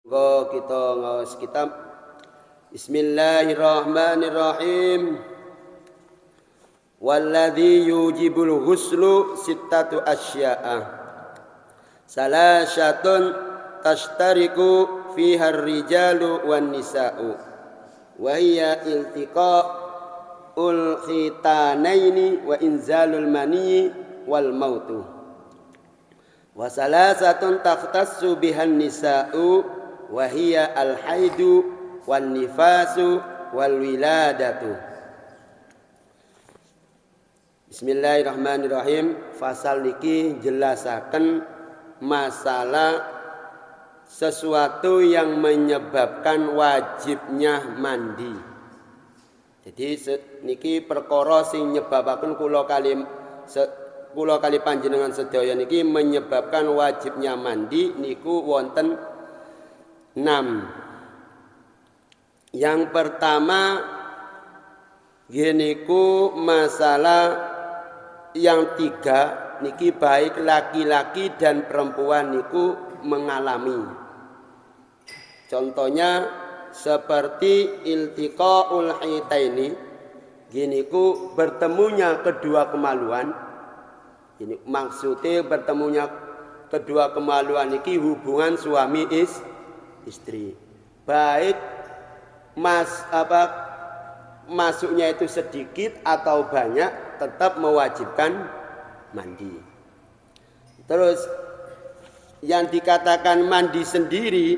Monggo kita ngaos kitab. Bismillahirrahmanirrahim. Walladzi yujibul ghuslu sittatu asya'a. Salasatun tashtariku fiha ar-rijalu wan nisa'u. Wa hiya iltiqa'ul khitanaini wa inzalul mani wal mautu. Wa salasatun takhtassu bihan nisa'u wa hiya al-haidu wan nifasu wal wiladatu. Bismillahirrahmanirrahim. Fasal niki jelasaken masalah sesuatu yang menyebabkan wajibnya mandi. Jadi niki perkara sing nyebabaken kula kali panjenengan sedaya niki menyebabkan wajibnya mandi niku wonten 6. Yang pertama geniku masalah yang 3 niki baik laki-laki dan perempuan niku mengalami. Contohnya seperti iltiqaul haitaini geniku bertemunya kedua kemaluan. Ini maksudnya bertemunya kedua kemaluan niki hubungan suami istri. Baik masuknya itu sedikit atau banyak tetap mewajibkan mandi. Terus yang dikatakan mandi sendiri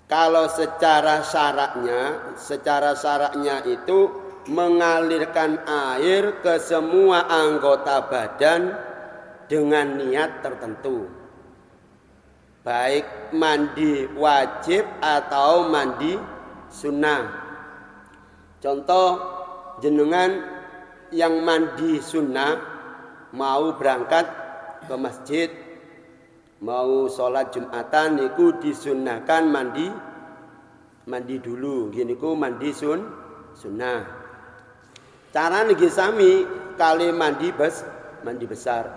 kalau secara syaraknya itu mengalirkan air ke semua anggota badan dengan niat tertentu. Baik mandi wajib atau mandi sunnah. Contoh jenengan yang mandi sunnah mau berangkat ke masjid, mau sholat Jumatan niku disunnahkan mandi dulu. Gini ku mandi sunnah. Cara niki sami kali mandi besar.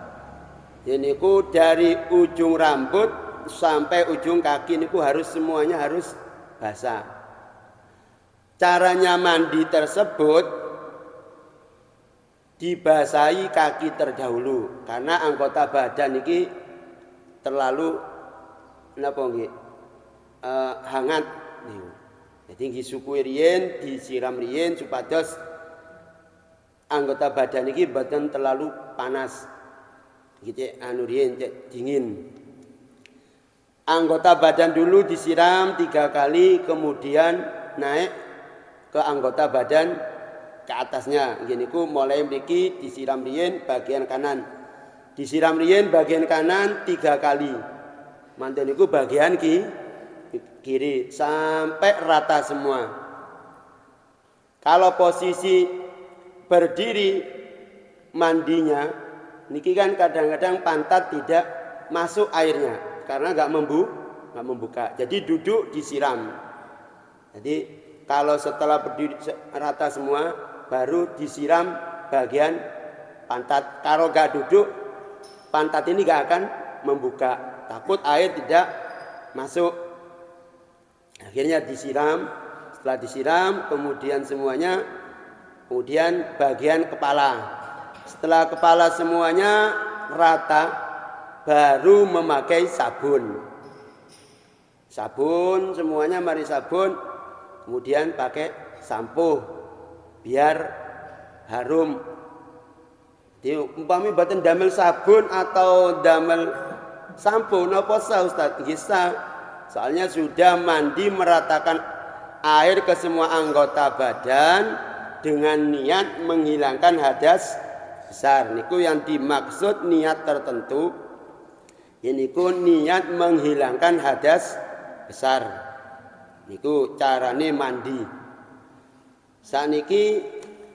Ini ku dari ujung rambut sampai ujung kaki niku semuanya harus basah. Caranya mandi tersebut dibasahi kaki terdahulu karena anggota badan niki terlalu hangat niku. Jadi disukui riyen, disiram riyen supados anggota badan niki boten terlalu panas. Gitu riyen dingin. Anggota badan dulu disiram 3 kali, kemudian naik ke anggota badan ke atasnya. Gini ku mulai mriki disiram riyen bagian kanan. Disiram riyen bagian kanan 3 kali. Mantun niku bagian kiri sampai rata semua. Kalau posisi berdiri mandinya niki kan kadang-kadang pantat tidak masuk airnya. Karena nggak membuka, jadi duduk disiram. Jadi kalau setelah berdiri rata semua, baru disiram bagian pantat. Kalau nggak duduk, pantat ini nggak akan membuka, takut air tidak masuk. Akhirnya disiram. Setelah disiram, kemudian semuanya, kemudian bagian kepala. Setelah kepala semuanya rata, baru memakai sabun. Sabun semuanya mari sabun, kemudian pakai sampo biar harum. Jadi umpami boten damel sabun atau damel sampo napa sah Ustaz? Nggih sah. Soalnya sudah mandi meratakan air ke semua anggota badan dengan niat menghilangkan hadas besar. Niku yang dimaksud niat tertentu. Ini ku niat menghilangkan hadas besar. Niku carane mandi. Saniki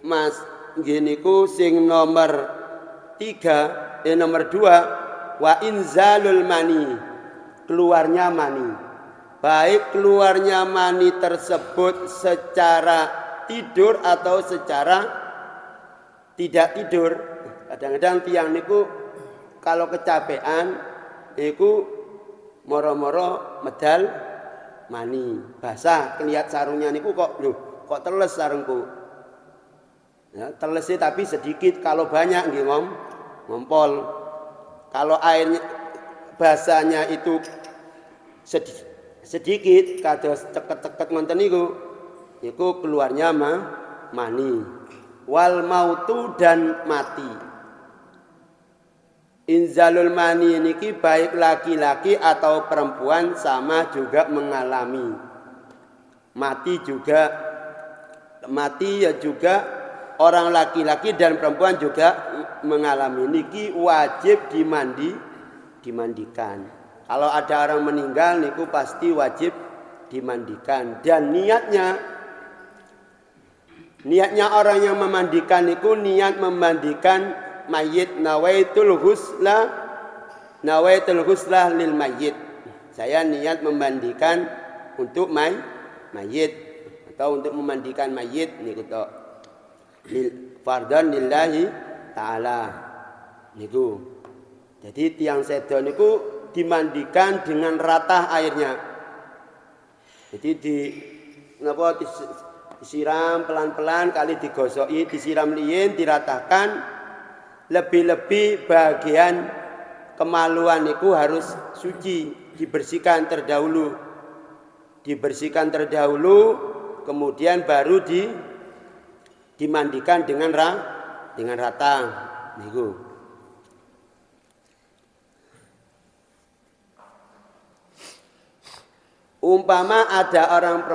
Mas gini ku sing nomor 2 wa inzalul mani, keluarnya mani. Baik keluarnya mani tersebut secara tidur atau secara tidak tidur. Kadang-kadang tiang niku kalau kecapean iku moro-moro medal mani. Basah kelihat sarungnya niku kok teles sarungku. Ya, telesnya tapi sedikit, kalau banyak nggih ngompol. Kalau airnya basahnya itu sedikit kados ceket-ceket ngoten niku keluarnya mani. Wal mautu dan mati. Inzalul mani niki baik laki-laki atau perempuan sama juga mengalami. Mati ya juga orang laki-laki dan perempuan juga mengalami. Niki wajib dimandikan. Kalau ada orang meninggal niku pasti wajib dimandikan. Dan niatnya orang yang memandikan niku niat memandikan mayit, nawaitul huslah lil mayit. Saya niat memandikan untuk mayit atau untuk memandikan mayit niku tok. Fardhan lillahi taala niku. Jadi tiang sedo niku dimandikan dengan rata airnya. Jadi disiram pelan-pelan, kali digosoki, disiram liyin, diratakan. Lebih-lebih bagian kemaluan niku harus suci, dibersihkan terdahulu. Kemudian baru dimandikan dengan rata niku. Umpama ada orang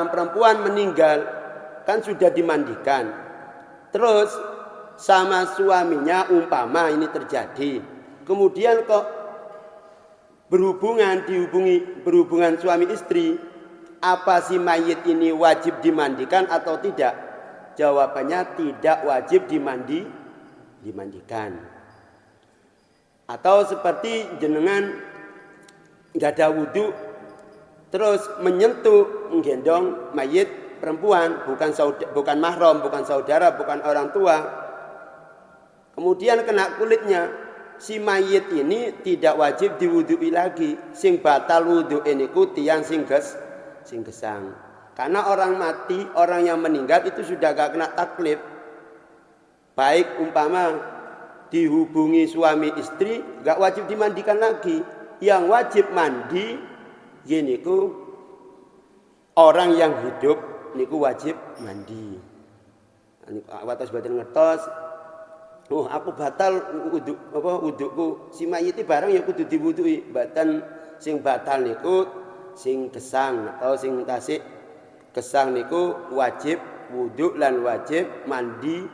perempuan meninggal, kan sudah dimandikan. Terus sama suaminya umpama ini terjadi. Kemudian kok berhubungan suami istri, apa si mayit ini wajib dimandikan atau tidak? Jawabannya tidak wajib dimandikan. Atau seperti jenengan nggak ada wudhu, terus menyentuh, menggendong mayit perempuan, bukan mahram, bukan saudara, bukan orang tua. Kemudian kena kulitnya, si mayit ini tidak wajib diwudhui lagi. Sing batal wudhu ini tiang sing gesang. Karena orang mati, orang yang meninggal itu sudah gak kena taklif. Baik umpama dihubungi suami istri, gak wajib dimandikan lagi. Yang wajib mandi niku orang yang hidup niku wajib mandi. Watos batin ngertos, aku batal wudhuku, si mayit barang ya kudu diwudhui. Badan sing batal niku sing gesang atau sing tasik gesang niku wajib wudhu lan wajib mandi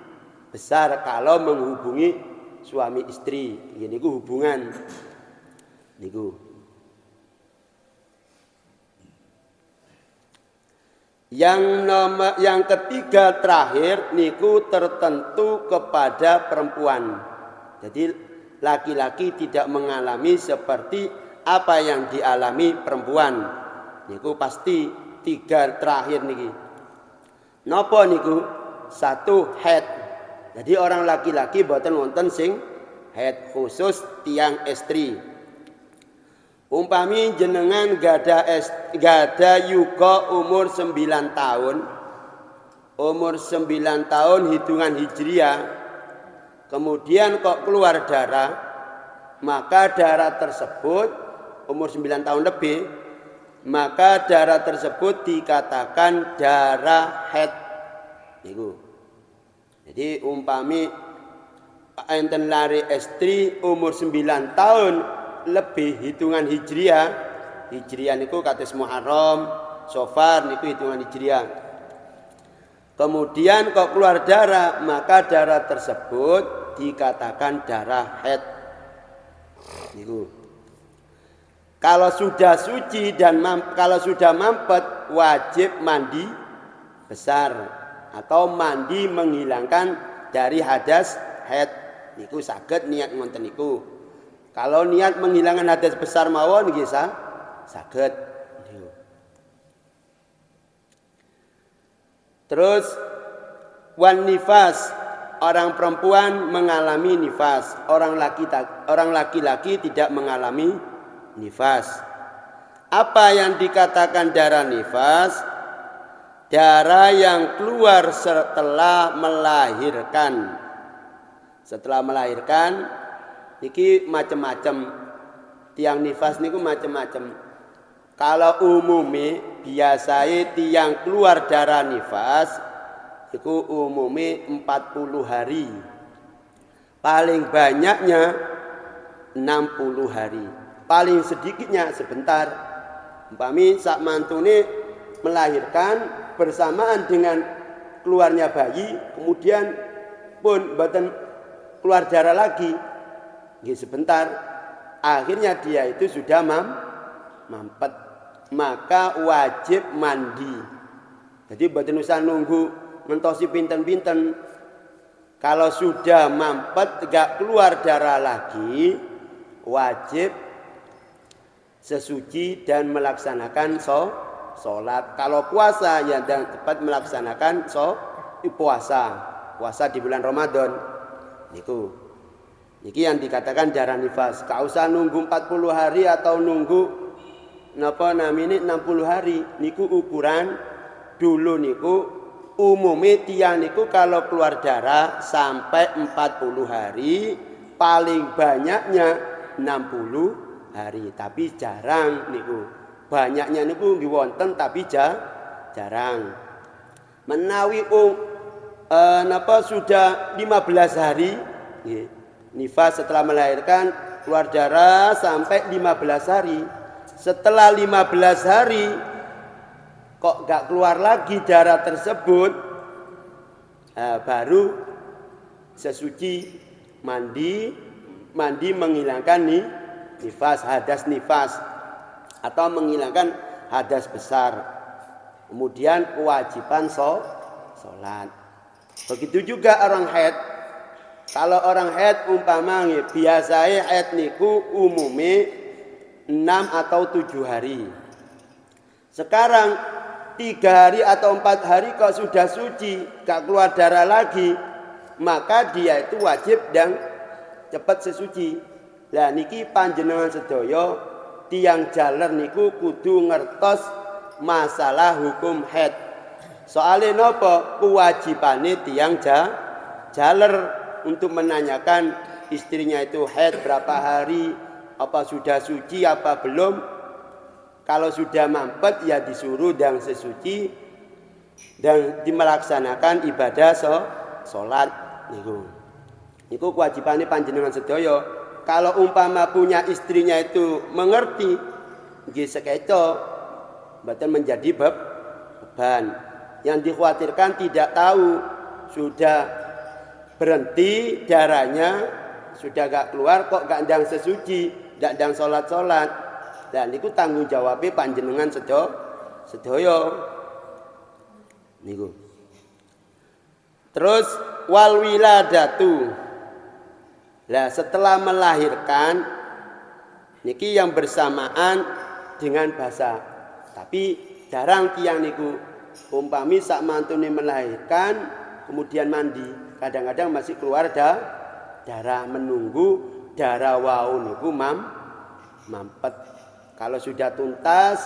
besar kalau menghubungi suami istri. Niku hubungan niku. Yang ketiga terakhir niku tertentu kepada perempuan. Jadi laki-laki tidak mengalami seperti apa yang dialami perempuan. Niku pasti tiga terakhir niki. Napa niku? Satu, haid. Jadi orang laki-laki boten wonten sing haid, khusus tiang istri. Umpami jenengan gada yuga umur 9 tahun. Umur 9 tahun hitungan hijriah. Kemudian kok keluar darah, maka darah tersebut umur 9 tahun lebih, maka darah tersebut dikatakan darah haid. Niku. Jadi umpami enten lari istri umur 9 tahun lebih hitungan hijriah niku kados Muharram, Safar niku hitungan hijriah. Kemudian kok keluar darah, maka darah tersebut dikatakan darah haid. Niku. Kalau sudah suci dan kalau sudah mampet wajib mandi besar atau mandi menghilangkan dari hadas haid. Niku saged niat ngoten niku. Kalau niat menghilangkan hadas besar mawon nggih saged. Terus wan nifas, orang perempuan mengalami nifas, orang laki-laki tidak mengalami nifas. Apa yang dikatakan darah nifas? Darah yang keluar setelah melahirkan. Setelah melahirkan, iki macam-macam. Tiang nifas niku macam-macam. Kalau umumnya biasanya tiang keluar darah nifas, itu umumnya 40 hari. Paling banyaknya 60 hari. Paling sedikitnya sebentar. Umpami sak mantune melahirkan bersamaan dengan keluarnya bayi, kemudian pun badan keluar darah lagi. Nggih sebentar. Akhirnya dia itu sudah mampet. Maka wajib mandi. Jadi badan usah nunggu mentosi pinten-pinten. Kalau sudah mampet gak keluar darah lagi, wajib sesuci dan melaksanakan sholat. Kalau puasa ya dan tepat melaksanakan puasa di bulan Ramadan. Niki yang dikatakan darah nifas. Gak usah nunggu 40 hari atau nunggu napa namine 60 hari. Niku ukuran dulu niku umumnya tiang niku kalau keluar darah sampai 40 hari, paling banyaknya 60 hari, tapi jarang niku. Banyaknya niku nggih wonten tapi jarang. Menawi sudah 15 hari nggih. Nifas setelah melahirkan keluar darah sampai 15 hari. Setelah 15 hari kok gak keluar lagi darah tersebut, baru sesuci mandi menghilangkan nifas, hadas nifas atau menghilangkan hadas besar. Kemudian kewajiban sholat. Begitu juga orang haid. Kalau orang haid umpamanya biasanya haid niku umumnya 6 atau 7 hari. Sekarang 3 hari atau 4 hari kalau sudah suci, gak keluar darah lagi, maka dia itu wajib dan cepat sesuci. Lah niki panjenengan sedaya tiang jaler niku kudu ngertos masalah hukum haid. Soalnya napa? Kewajibane tiang jaler untuk menanyakan istrinya itu haid berapa hari, apa sudah suci apa belum. Kalau sudah mampet ya disuruh dan sesuci dan dimelaksanakan ibadah sholat niku. Niku kewajibannya panjenengan sedaya. Kalau umpama punya istrinya itu mengerti, nggih sekeco mboten menjadi beban. Yang dikhawatirkan tidak tahu, sudah berhenti darahnya, sudah gak keluar kok gak ndang sesuci, gak ndang sholat. Dan niku tanggung jawabnya panjenengan sedaya. Niku. Terus wal wiladatu. Lah setelah melahirkan niki yang bersamaan dengan basa. Tapi jarang tiang niku umpami sak mantune melahirkan kemudian mandi. Kadang-kadang masih keluar darah menunggu darah wau niku mampet. Kalau sudah tuntas,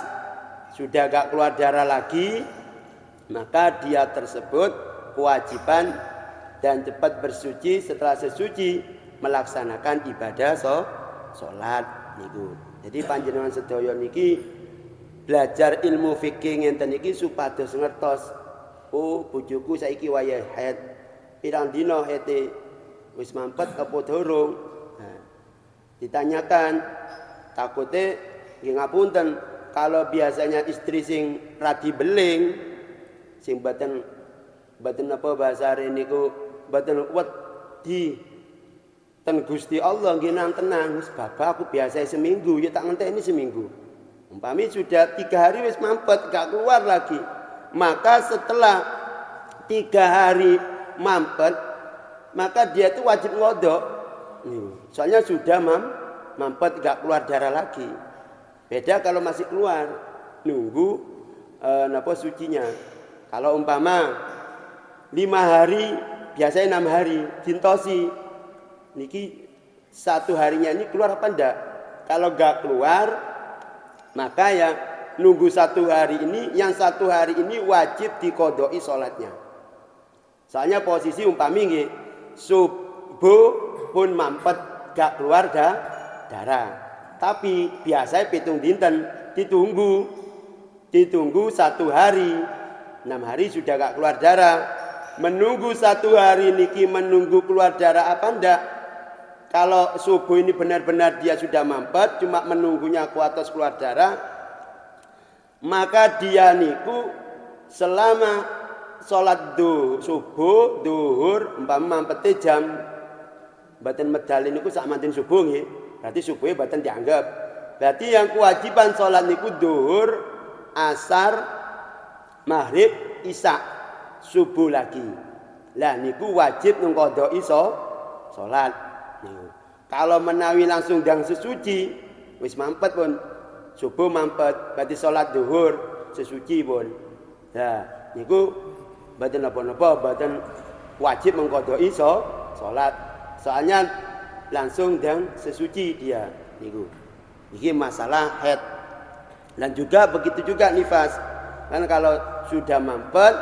sudah gak keluar darah lagi, maka dia tersebut kewajiban dan cepat bersuci. Setelah sesuci melaksanakan ibadah sholat niku. Jadi panjenengan sedaya niki belajar ilmu fikih ngenten niki supados ngertos. Oh, bojoku saiki wayah haid. Pirang dina haite? Wis mampet apa durung? Nah, ditanyakan takutnya nggih ngapunten, kalau biasanya istri sing radi beling, sing baten apa bahasa niku baten wedi ten Gusti Allah nggih nang tenang, wis bapak aku biasa seminggu ya tak ngenteni seminggu. Umpami sudah 3 hari wis mampet gak keluar lagi, maka setelah 3 hari mampet maka dia itu wajib ngodok. Soalnya sudah mampet gak keluar darah lagi. Beda kalau masih keluar, nunggu sucinya. Kalau umpama 5 hari biasanya 6 hari dintosi. Niki 1 harinya ini keluar apa enggak? Kalau enggak keluar, maka ya nunggu 1 hari ini, yang 1 hari ini wajib dikodoi sholatnya. Soalnya posisi umpami nggih, subuh pun mampet gak keluar darah. Tapi biasanya pitung dinten ditunggu 1 hari. 6 hari sudah gak keluar darah. Menunggu 1 hari niki menunggu keluar darah apa enggak? Kalau subuh ini benar-benar dia sudah mampet, cuma menunggunya kuatos keluar darah, maka dia niku selama sholat subuh, duhur, umpama mampete jam baten medal niku sak manten subuh nggih. Berarti subuhnya baten dianggap. Berarti yang kewajiban sholat niku duhur, asar, maghrib, isya, subuh lagi. Lah niku wajib ngkodoi sholat. Kalau menawi langsung dang sesuci, wis mampet pun subuh mampet, berarti sholat duhur sesuci pun. Nah, niku baten napa-napa, baten wajib mengkodoi sholat. Soalnya langsung dang sesuci dia niku. Ini masalah haid. Dan juga begitu juga nifas. Kan kalau sudah mampet,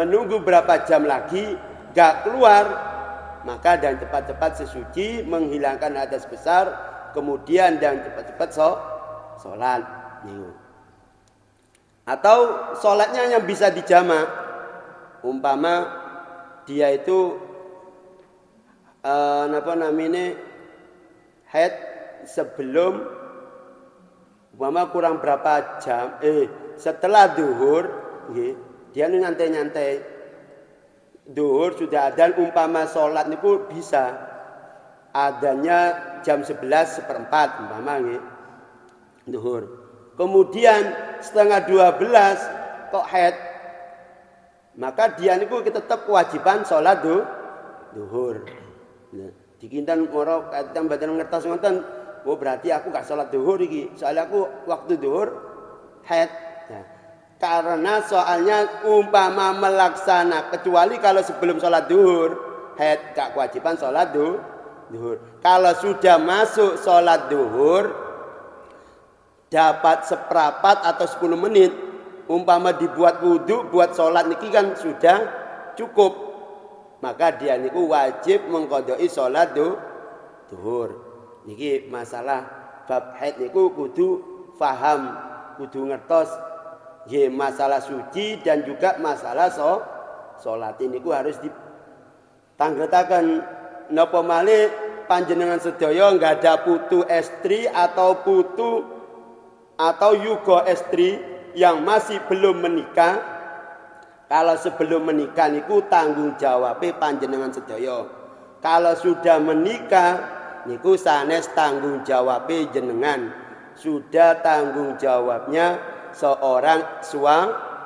menunggu berapa jam lagi gak keluar, maka dan cepat-cepat sesuci, menghilangkan hadas besar, kemudian dan cepat-cepat sholat. Atau sholatnya yang bisa dijamak, umpama dia itu haid sebelum, umpama kurang berapa jam, setelah duhur, dia nyantai-nyantai. Duhur sudah adzan, umpama sholat niku bisa adanya jam 11:04 umpama nggih duhur. Kemudian setengah 12 kok haid, maka dia niku tetap kewajiban sholat duhur. Nah, dikinten ora kadang badan ngertos ngoten, oh berarti aku gak sholat duhur iki, soalnya aku waktu duhur haid. Nah, karena soalnya umpama melaksana, kecuali kalau sebelum sholat duhur haid gak kewajiban sholat duhur. Kalau sudah masuk sholat duhur, dapat seperempat atau 10 menit, umpama dibuat wudhu buat sholat niki kan sudah cukup, maka dia niku wajib mengkodoi sholat duhur. Niki masalah bab haid niku kudu faham, kudu ngertos. Masalah suci dan juga masalah sholat ini harus ditanggetaken. Napa malih panjenengan sedaya nggak ada putu estri atau putu atau yugo estri yang masih belum menikah. Kalau sebelum menikah niku tanggung jawabnya panjenengan sedaya. Kalau sudah menikah niku sanes tanggung jawabnya jenengan. Sudah tanggung jawabnya seorang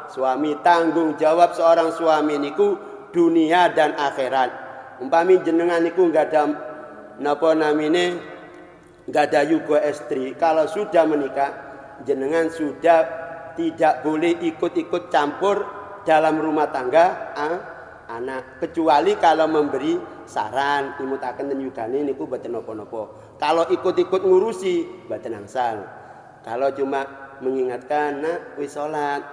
suami. Tanggung jawab seorang suami niku dunia dan akhirat. Umpami jenengan niku enggak ada napa namine, enggak ada yugo estri, kalau sudah menikah jenengan sudah tidak boleh ikut-ikut campur dalam rumah tangga anak, kecuali kalau memberi saran, imutaken ten yugane niku boten napa-napa. Kalau ikut-ikut ngurusi boten angsal. Kalau cuma mengingatkan, nak wis salat,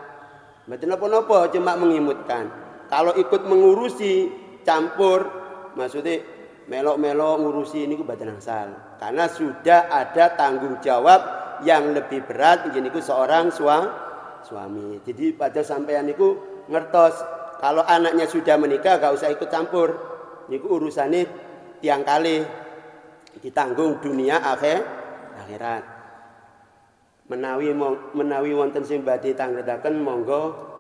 boten napa-napa, cuma mengimutkan. Kalau ikut mengurusi campur, maksudnya melok-melok ngurusi ini boten angsal. Karena sudah ada tanggung jawab yang lebih berat niku seorang suami. Jadi pada sampean niku ngertos, kalau anaknya sudah menikah gak usah ikut campur. Niku urusane tiang kalih, ditanggung dunia akhirat. Menawi wonten sing badhe tanggetaken monggo.